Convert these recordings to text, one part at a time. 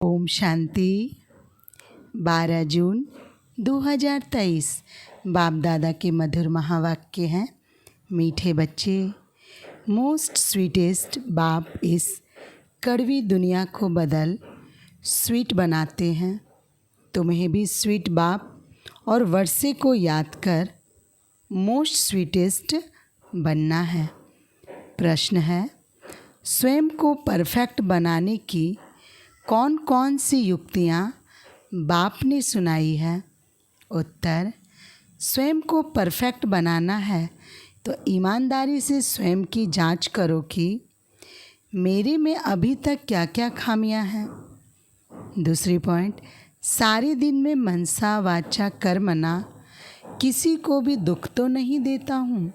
ओम शांति। 12 जून 2023 बाप दादा के मधुर महावाक्य हैं। मीठे बच्चे, मोस्ट स्वीटेस्ट बाप इस कड़वी दुनिया को बदल स्वीट बनाते हैं। तुम्हें भी स्वीट बाप और वर्षे को याद कर मोस्ट स्वीटेस्ट बनना है। प्रश्न है, स्वयं को परफेक्ट बनाने की कौन कौन सी युक्तियाँ बाप ने सुनाई है? उत्तर, स्वयं को परफेक्ट बनाना है तो ईमानदारी से स्वयं की जांच करो कि मेरे में अभी तक क्या क्या खामियां हैं। दूसरी पॉइंट, सारे दिन में मनसा वाचा कर्मणा किसी को भी दुख तो नहीं देता हूँ।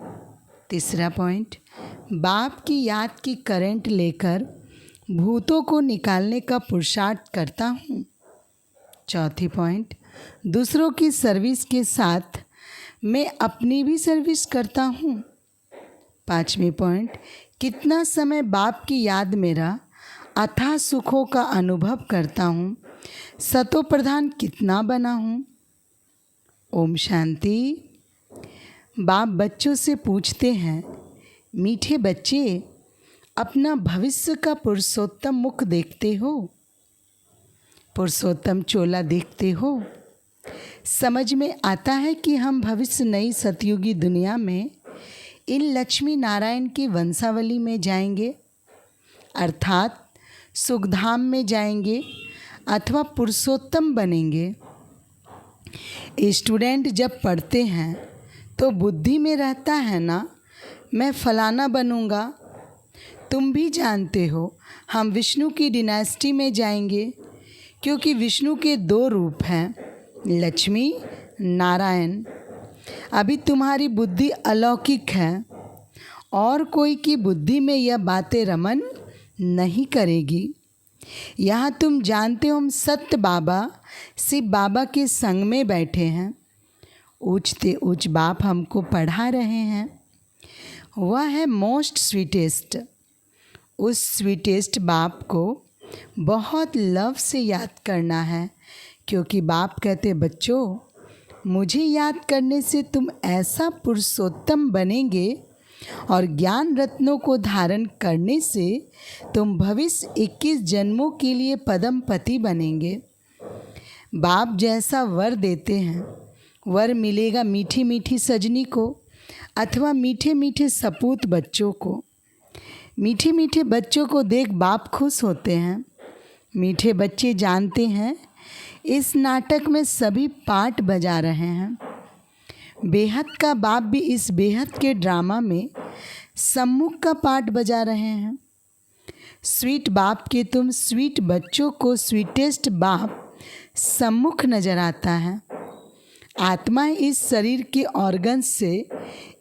तीसरा पॉइंट, बाप की याद की करंट लेकर भूतों को निकालने का पुरुषार्थ करता हूँ। चौथी पॉइंट, दूसरों की सर्विस के साथ मैं अपनी भी सर्विस करता हूँ। पांचवी पॉइंट, कितना समय बाप की याद मेरा अथाह सुखों का अनुभव करता हूँ, सतो प्रधान कितना बना हूँ। ओम शांति। बाप बच्चों से पूछते हैं, मीठे बच्चे, अपना भविष्य का पुरुषोत्तम मुख देखते हो? पुरुषोत्तम चोला देखते हो? समझ में आता है कि हम भविष्य नई सतयुगी दुनिया में इन लक्ष्मी नारायण की वंशावली में जाएंगे, अर्थात सुखधाम में जाएंगे अथवा पुरुषोत्तम बनेंगे। स्टूडेंट जब पढ़ते हैं तो बुद्धि में रहता है ना, मैं फलाना बनूंगा। तुम भी जानते हो हम विष्णु की डिनास्टी में जाएंगे, क्योंकि विष्णु के 2 रूप हैं, लक्ष्मी नारायण। अभी तुम्हारी बुद्धि अलौकिक है और कोई की बुद्धि में यह बातें रमन नहीं करेगी। यहाँ तुम जानते हो हम सत्य बाबा शिव बाबा के संग में बैठे हैं। ऊंचते ऊंच बाप हमको पढ़ा रहे हैं। वह है मोस्ट स्वीटेस्ट। उस स्वीटेस्ट बाप को बहुत लव से याद करना है, क्योंकि बाप कहते, बच्चों, मुझे याद करने से तुम ऐसा पुरुषोत्तम बनेंगे और ज्ञान रत्नों को धारण करने से तुम भविष्य 21 जन्मों के लिए पदम पति बनेंगे। बाप जैसा वर देते हैं, वर मिलेगा मीठी मीठी सजनी को अथवा मीठे मीठे सपूत बच्चों को। मीठे मीठे बच्चों को देख बाप खुश होते हैं। मीठे बच्चे जानते हैं इस नाटक में सभी पार्ट बजा रहे हैं। बेहद का बाप भी इस बेहद के ड्रामा में सम्मुख का पार्ट बजा रहे हैं। स्वीट बाप के तुम स्वीट बच्चों को स्वीटेस्ट बाप सम्मुख नजर आता है। आत्मा इस शरीर के ऑर्गन्स से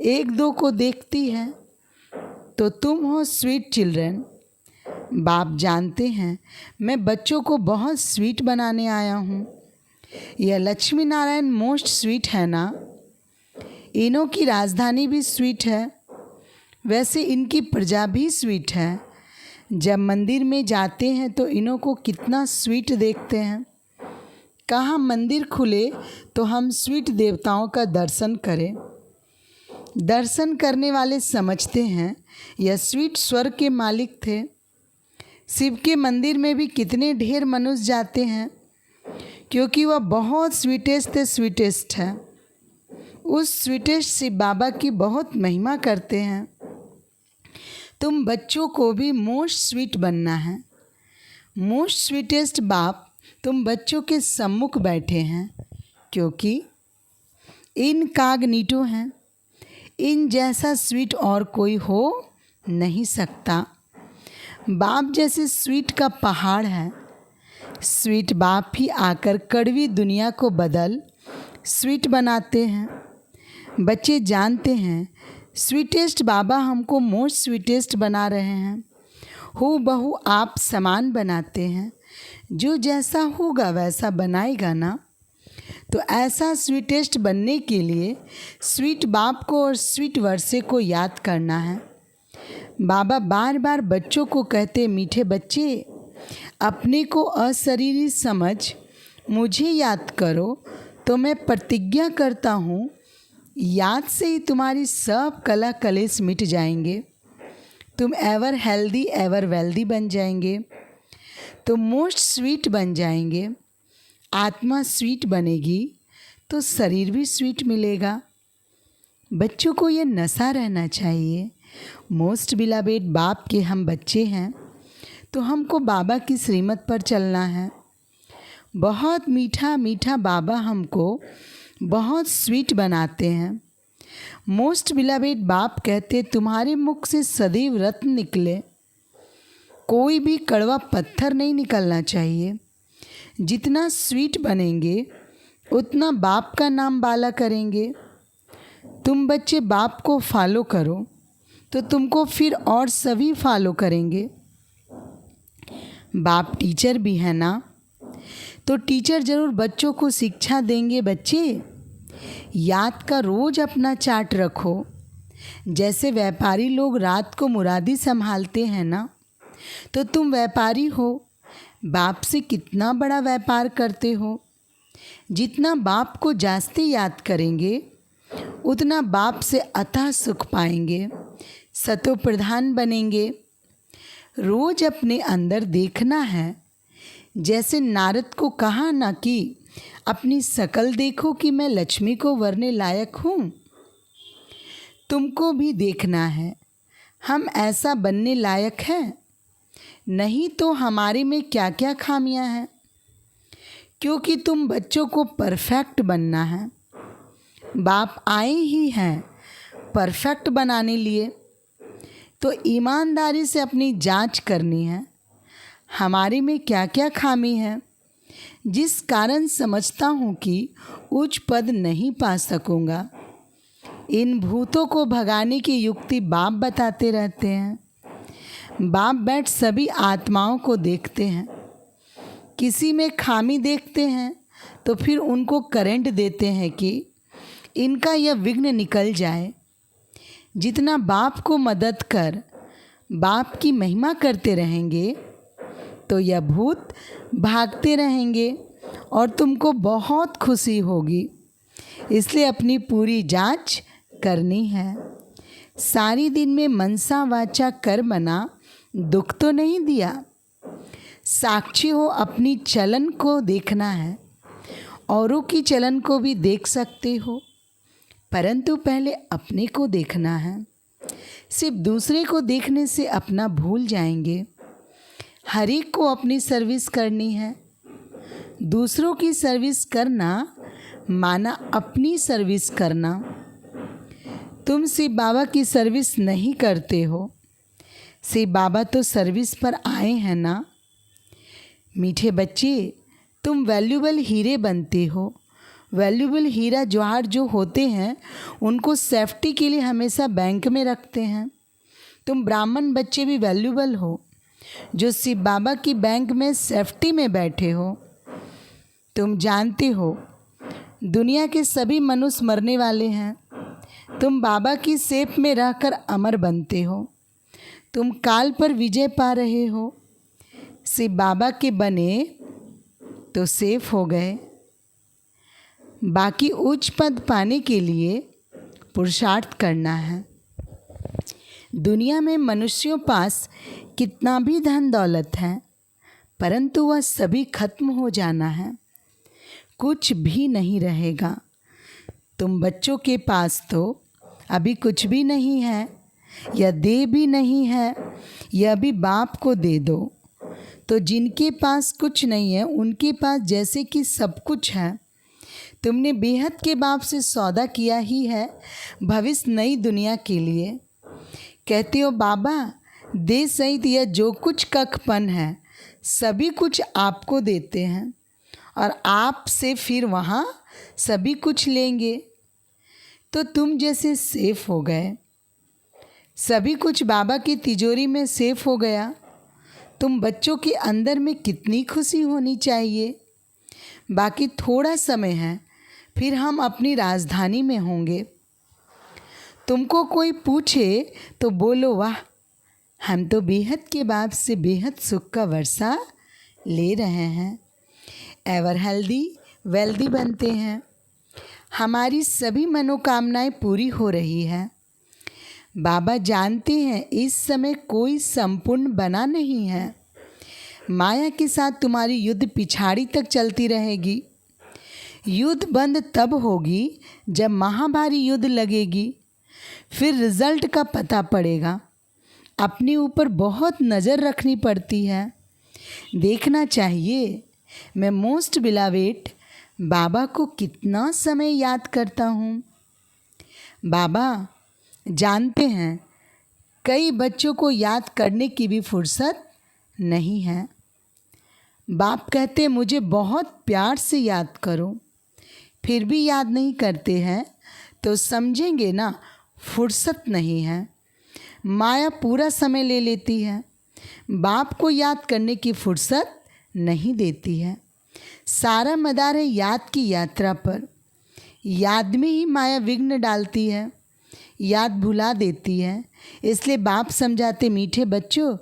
1-2 को देखती है, तो तुम हो स्वीट चिल्ड्रन। बाप जानते हैं मैं बच्चों को बहुत स्वीट बनाने आया हूँ। यह लक्ष्मी नारायण मोस्ट स्वीट है ना। इन्हों की राजधानी भी स्वीट है, वैसे इनकी प्रजा भी स्वीट है। जब मंदिर में जाते हैं तो इन्हों को कितना स्वीट देखते हैं। कहाँ मंदिर खुले तो हम स्वीट देवताओं का दर्शन करें। दर्शन करने वाले समझते हैं यह स्वीट स्वर्ग के मालिक थे। शिव के मंदिर में भी कितने ढेर मनुष्य जाते हैं, क्योंकि वह बहुत स्वीटेस्ट है। उस स्वीटेस्ट शिव बाबा की बहुत महिमा करते हैं। तुम बच्चों को भी मोस्ट स्वीट बनना है। मोस्ट स्वीटेस्ट बाप तुम बच्चों के सम्मुख बैठे हैं, क्योंकि इनकॉग्निटो हैं। इन जैसा स्वीट और कोई हो नहीं सकता। बाप जैसे स्वीट का पहाड़ है। स्वीट बाप ही आकर कड़वी दुनिया को बदल स्वीट बनाते हैं। बच्चे जानते हैं स्वीटेस्ट बाबा हमको मोस्ट स्वीटेस्ट बना रहे हैं। हूबहू आप समान बनाते हैं। जो जैसा होगा वैसा बनाएगा ना। तो ऐसा स्वीटेस्ट बनने के लिए स्वीट बाप को और स्वीट वर्षे को याद करना है। बाबा बार बार बच्चों को कहते, मीठे बच्चे, अपने को अशरीरी समझ मुझे याद करो तो मैं प्रतिज्ञा करता हूँ याद से ही तुम्हारी सब कला कलेश मिट जाएंगे। तुम एवर हेल्दी एवर वेल्दी बन जाएंगे। तुम मोस्ट स्वीट बन जाएंगे। आत्मा स्वीट बनेगी तो शरीर भी स्वीट मिलेगा। बच्चों को ये नशा रहना चाहिए। मोस्ट बिलावेड बाप के हम बच्चे हैं तो हमको बाबा की श्रीमत पर चलना है। बहुत मीठा मीठा बाबा हमको बहुत स्वीट बनाते हैं। मोस्ट बिलावेड बाप कहते तुम्हारे मुख से सदैव रत्न निकले, कोई भी कड़वा पत्थर नहीं निकलना चाहिए। जितना स्वीट बनेंगे उतना बाप का नाम बाला करेंगे। तुम बच्चे बाप को फॉलो करो तो तुमको फिर और सभी फॉलो करेंगे। बाप टीचर भी है ना, तो टीचर ज़रूर बच्चों को शिक्षा देंगे। बच्चे याद का रोज़ अपना चार्ट रखो। जैसे व्यापारी लोग रात को मुरादी संभालते हैं ना, तो तुम व्यापारी हो, बाप से कितना बड़ा व्यापार करते हो। जितना बाप को जास्ती याद करेंगे उतना बाप से अथाह सुख पाएंगे, सतो प्रधान बनेंगे। रोज़ अपने अंदर देखना है। जैसे नारद को कहा ना कि अपनी शकल देखो कि मैं लक्ष्मी को वरने लायक हूँ। तुमको भी देखना है हम ऐसा बनने लायक हैं, नहीं तो हमारे में क्या क्या खामियां हैं। क्योंकि तुम बच्चों को परफेक्ट बनना है। बाप आए ही हैं परफेक्ट बनाने लिए, तो ईमानदारी से अपनी जांच करनी है हमारे में क्या क्या खामी है, जिस कारण समझता हूँ कि उच्च पद नहीं पा सकूँगा। इन भूतों को भगाने की युक्ति बाप बताते रहते हैं। बाप बैठ सभी आत्माओं को देखते हैं। किसी में खामी देखते हैं तो फिर उनको करंट देते हैं कि इनका यह विघ्न निकल जाए। जितना बाप को मदद कर बाप की महिमा करते रहेंगे तो यह भूत भागते रहेंगे और तुमको बहुत खुशी होगी। इसलिए अपनी पूरी जांच करनी है। सारी दिन में मनसा वाचा कर्मणा दुख तो नहीं दिया। साक्षी हो, अपनी चलन को देखना है। औरों की चलन को भी देख सकते हो, परंतु पहले अपने को देखना है। सिर्फ दूसरे को देखने से अपना भूल जाएंगे। हर एक को अपनी सर्विस करनी है। दूसरों की सर्विस करना माना अपनी सर्विस करना। तुम शिव बाबा की सर्विस नहीं करते हो। शिव बाबा तो सर्विस पर आए हैं ना। मीठे बच्चे, तुम वैल्यूबल हीरे बनते हो। वैल्यूबल हीरा जवाहर जो होते हैं उनको सेफ्टी के लिए हमेशा बैंक में रखते हैं। तुम ब्राह्मण बच्चे भी वैल्यूबल हो, जो शिव बाबा की बैंक में सेफ्टी में बैठे हो। तुम जानते हो दुनिया के सभी मनुष्य मरने वाले हैं। तुम बाबा की सेफ में रहकर अमर बनते हो। तुम काल पर विजय पा रहे हो। शिव बाबा के बने तो सेफ हो गए। बाकी उच्च पद पाने के लिए पुरुषार्थ करना है। दुनिया में मनुष्यों पास कितना भी धन दौलत है, परंतु वह सभी खत्म हो जाना है। कुछ भी नहीं रहेगा। तुम बच्चों के पास तो अभी कुछ भी नहीं है, या दे भी नहीं है, यह भी बाप को दे दो। तो जिनके पास कुछ नहीं है उनके पास जैसे कि सब कुछ है। तुमने बेहद के बाप से सौदा किया ही है भविष्य नई दुनिया के लिए। कहते हो बाबा दे सहित यह जो कुछ कखपन है सभी कुछ आपको देते हैं और आप से फिर वहाँ सभी कुछ लेंगे। तो तुम जैसे सेफ हो गए, सभी कुछ बाबा की तिजोरी में सेफ हो गया। तुम बच्चों के अंदर में कितनी खुशी होनी चाहिए। बाकी थोड़ा समय है, फिर हम अपनी राजधानी में होंगे। तुमको कोई पूछे तो बोलो वाह, हम तो बेहद के बाप से बेहद सुख का वर्षा ले रहे हैं, एवर हेल्दी वेल्दी बनते हैं। हमारी सभी मनोकामनाएं पूरी हो रही है। बाबा जानते हैं इस समय कोई संपूर्ण बना नहीं है। माया के साथ तुम्हारी युद्ध पिछाड़ी तक चलती रहेगी। युद्ध बंद तब होगी जब महाभारी युद्ध लगेगी, फिर रिजल्ट का पता पड़ेगा। अपने ऊपर बहुत नज़र रखनी पड़ती है। देखना चाहिए मैं मोस्ट बिलावेट बाबा को कितना समय याद करता हूँ। बाबा जानते हैं कई बच्चों को याद करने की भी फुर्सत नहीं है। बाप कहते मुझे बहुत प्यार से याद करो, फिर भी याद नहीं करते हैं तो समझेंगे ना फुर्सत नहीं है। माया पूरा समय ले लेती है, बाप को याद करने की फुर्सत नहीं देती है। सारा मदार है याद की यात्रा पर। याद में ही माया विघ्न डालती है, याद भुला देती है। इसलिए बाप समझाते मीठे बच्चों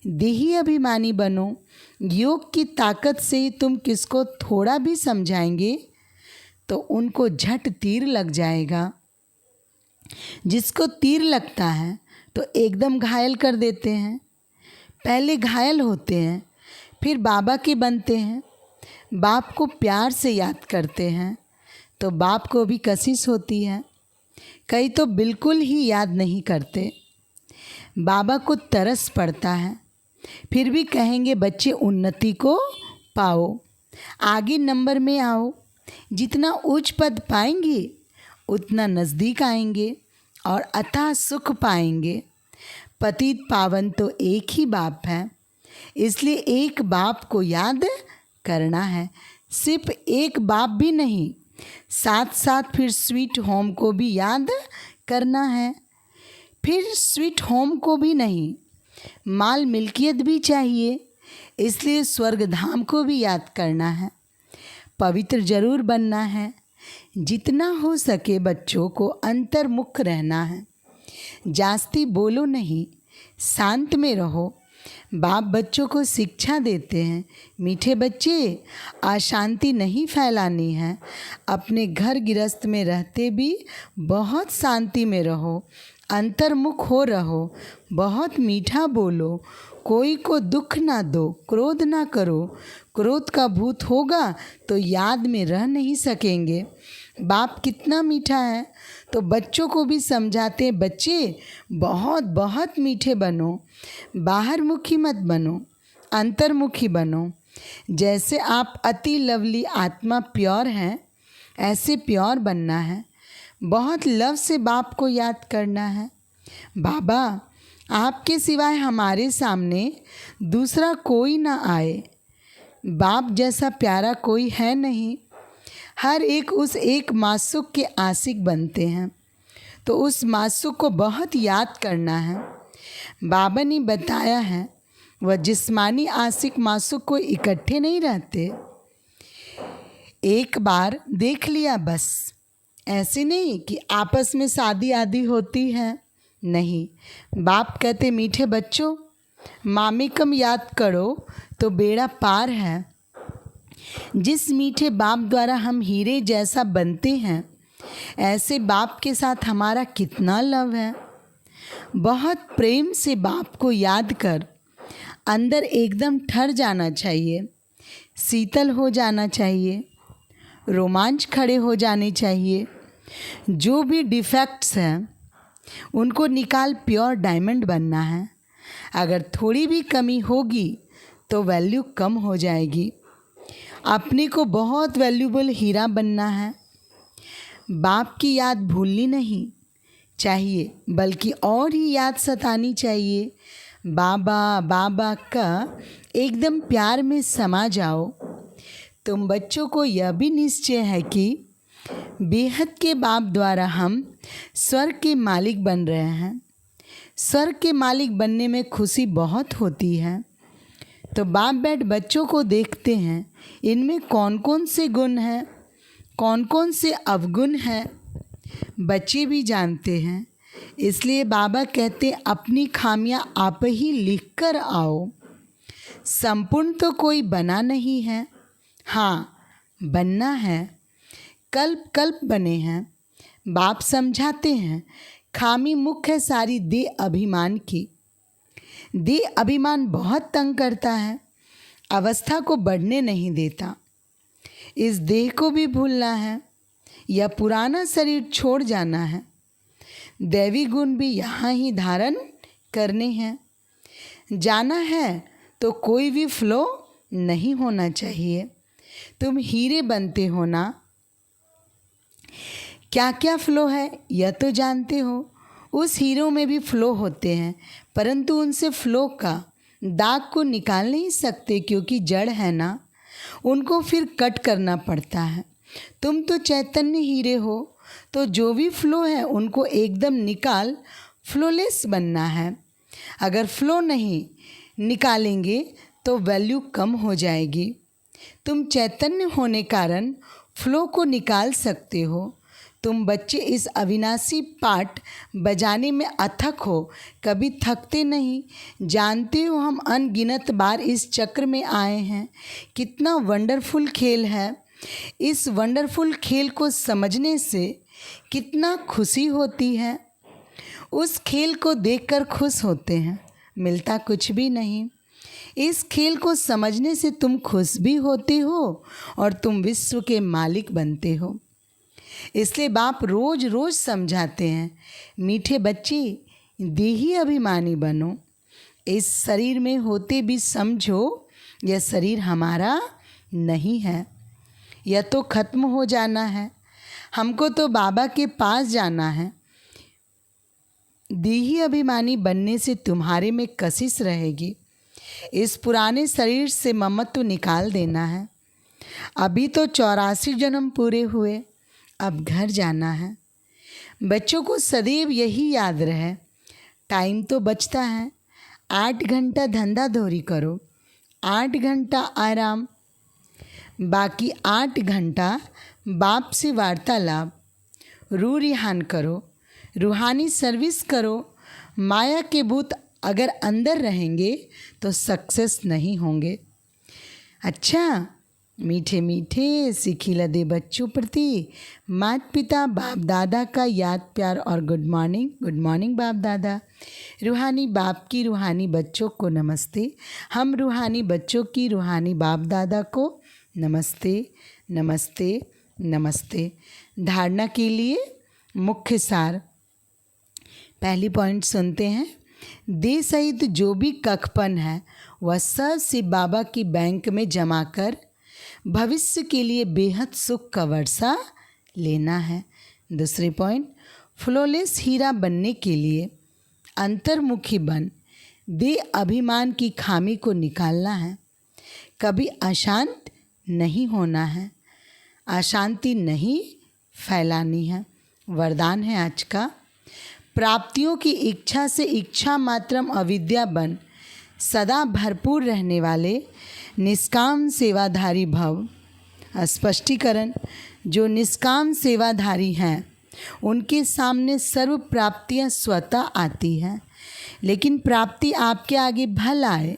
देही अभिमानी बनो। योग की ताकत से ही तुम किसको थोड़ा भी समझाएंगे तो उनको झट तीर लग जाएगा। जिसको तीर लगता है तो एकदम घायल कर देते हैं। पहले घायल होते हैं, फिर बाबा के बनते हैं। बाप को प्यार से याद करते हैं तो बाप को भी कशिश होती है। कई तो बिल्कुल ही याद नहीं करते। बाबा को तरस पड़ता है, फिर भी कहेंगे बच्चे उन्नति को पाओ, आगे नंबर में आओ। जितना उच्च पद पाएंगे उतना नज़दीक आएंगे और अथाह सुख पाएंगे। पतित पावन तो एक ही बाप है, इसलिए एक बाप को याद करना है। सिर्फ एक बाप भी नहीं, साथ साथ फिर स्वीट होम को भी याद करना है। फिर स्वीट होम को भी नहीं, माल मिल्कियत भी चाहिए, इसलिए स्वर्ग धाम को भी याद करना है। पवित्र जरूर बनना है। जितना हो सके बच्चों को अंतर्मुख रहना है। जास्ती बोलो नहीं, शांत में रहो। बाप बच्चों को शिक्षा देते हैं, मीठे बच्चे अशांति नहीं फैलानी है। अपने घर गृहस्थ में रहते भी बहुत शांति में रहो, अंतर्मुख हो रहो, बहुत मीठा बोलो, कोई को दुख ना दो, क्रोध ना करो। क्रोध का भूत होगा तो याद में रह नहीं सकेंगे। बाप कितना मीठा है तो बच्चों को भी समझाते हैं बच्चे बहुत बहुत मीठे बनो, बाहर मुखी मत बनो, अंतर्मुखी बनो। जैसे आप अति लवली आत्मा प्योर हैं, ऐसे प्योर बनना है। बहुत लव से बाप को याद करना है। बाबा आपके सिवाय हमारे सामने दूसरा कोई ना आए। बाप जैसा प्यारा कोई है नहीं। हर एक उस एक मासूक के आशिक बनते हैं, तो उस मासूक को बहुत याद करना है। बाबा ने बताया है वह जिस्मानी आशिक मासूक को इकट्ठे नहीं रहते। एक बार देख लिया बस, ऐसे नहीं कि आपस में शादी आदि होती है, नहीं। बाप कहते मीठे बच्चों मामिकम याद करो तो बेड़ा पार है। जिस मीठे बाप द्वारा हम हीरे जैसा बनते हैं, ऐसे बाप के साथ हमारा कितना लव है। बहुत प्रेम से बाप को याद कर अंदर एकदम ठर जाना चाहिए, शीतल हो जाना चाहिए, रोमांच खड़े हो जाने चाहिए। जो भी डिफेक्ट्स हैं उनको निकाल प्योर डायमंड बनना है। अगर थोड़ी भी कमी होगी तो वैल्यू कम हो जाएगी। अपने को बहुत वैल्यूबल हीरा बनना है। बाप की याद भूलनी नहीं चाहिए, बल्कि और ही याद सतानी चाहिए। बाबा बाबा का एकदम प्यार में समा जाओ। तुम बच्चों को यह भी निश्चय है कि बेहद के बाप द्वारा हम स्वर्ग के मालिक बन रहे हैं। स्वर्ग के मालिक बनने में खुशी बहुत होती है। तो बाप बैठ बच्चों को देखते हैं, इनमें कौन कौन से गुण हैं, कौन कौन से अवगुण हैं, बच्चे भी जानते हैं। इसलिए बाबा कहते अपनी खामियां आप ही लिख कर आओ। संपूर्ण तो कोई बना नहीं है, हाँ बनना है। कल्प कल्प बने हैं। बाप समझाते हैं खामी मुख्य है सारी देह अभिमान की। देह अभिमान बहुत तंग करता है, अवस्था को बढ़ने नहीं देता। इस देह को भी भूलना है या पुराना शरीर छोड़ जाना है। दैवी गुण भी यहाँ ही धारण करने हैं। जाना है तो कोई भी फ्लो नहीं होना चाहिए। तुम हीरे बनते हो ना, क्या क्या फ्लो है यह तो जानते हो। उस हीरो में भी फ्लो होते हैं, परंतु उनसे फ्लो का दाग को निकाल नहीं सकते क्योंकि जड़ है ना, उनको फिर कट करना पड़ता है। तुम तो चैतन्य हीरे हो, तो जो भी फ्लो है उनको एकदम निकाल फ्लोलेस बनना है। अगर फ्लो नहीं निकालेंगे तो वैल्यू कम हो जाएगी। तुम चैतन्य होने कारण फ्लो को निकाल सकते हो। तुम बच्चे इस अविनाशी पाठ बजाने में अथक हो, कभी थकते नहीं। जानते हो हम अनगिनत बार इस चक्र में आए हैं। कितना वंडरफुल खेल है। इस वंडरफुल खेल को समझने से कितना खुशी होती है। उस खेल को देखकर खुश होते हैं, मिलता कुछ भी नहीं। इस खेल को समझने से तुम खुश भी होते हो और तुम विश्व के मालिक बनते हो। इसलिए बाप रोज रोज समझाते हैं, मीठे बच्चे देही अभिमानी बनो। इस शरीर में होते भी समझो यह शरीर हमारा नहीं है, यह तो खत्म हो जाना है। हमको तो बाबा के पास जाना है। देही अभिमानी बनने से तुम्हारे में कशिश रहेगी। इस पुराने शरीर से ममत्व निकाल देना है। अभी तो 84 जन्म पूरे हुए, अब घर जाना है। बच्चों को सदैव यही याद रहे, टाइम तो बचता है। 8 घंटा धंधा धोरी करो, 8 घंटा आराम, बाकी 8 घंटा बाप से वार्तालाप। रूह रिहान करो, रूहानी सर्विस करो। माया के भूत अगर अंदर रहेंगे तो सक्सेस नहीं होंगे। अच्छा, मीठे मीठे सिखिला दे बच्चों प्रति माता पिता बाप दादा का याद प्यार और गुड मॉर्निंग बाप दादा। रूहानी बाप की रूहानी बच्चों को नमस्ते। हम रूहानी बच्चों की रूहानी बाप दादा को नमस्ते नमस्ते नमस्ते। धारणा के लिए मुख्य सार, पहली पॉइंट सुनते हैं। देह सहित जो भी कखपन है वह सब शिव बाबा की बैंक में जमा कर भविष्य के लिए बेहद सुख का वर्षा लेना है। दूसरी पॉइंट, फ्लोलेस हीरा बनने के लिए अंतर्मुखी बन देह अभिमान की खामी को निकालना है। कभी अशांत नहीं होना है, अशांति नहीं फैलानी है। वरदान है आज का, प्राप्तियों की इच्छा से इच्छा मात्रम अविद्या बन सदा भरपूर रहने वाले निष्काम सेवाधारी भव। स्पष्टीकरण, जो निष्काम सेवाधारी हैं उनके सामने सर्व प्राप्तियां स्वतः आती हैं, लेकिन प्राप्ति आपके आगे भल आए।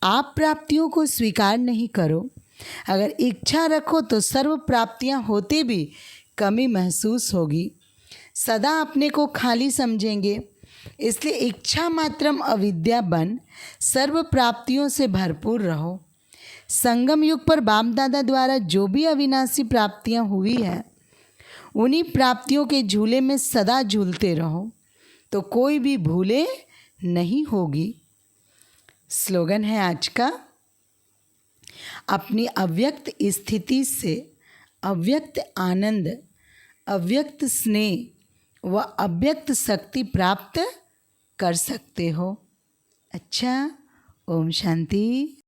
आप प्राप्तियों को स्वीकार नहीं करो। अगर इच्छा रखो तो सर्व प्राप्तियां होते भी कमी महसूस होगी। सदा अपने को खाली समझेंगे। इसलिए इच्छा मात्रम अविद्या बन सर्व प्राप्तियों से भरपूर रहो। संगम युग पर बाप दादा द्वारा जो भी अविनाशी प्राप्तियां हुई है उन्हीं प्राप्तियों के झूले में सदा झूलते रहो तो कोई भी भूले नहीं होगी। स्लोगन है आज का, अपनी अव्यक्त स्थिति से अव्यक्त आनंद, अव्यक्त स्नेह व अव्यक्त शक्ति प्राप्त कर सकते हो। अच्छा, ओम शांति।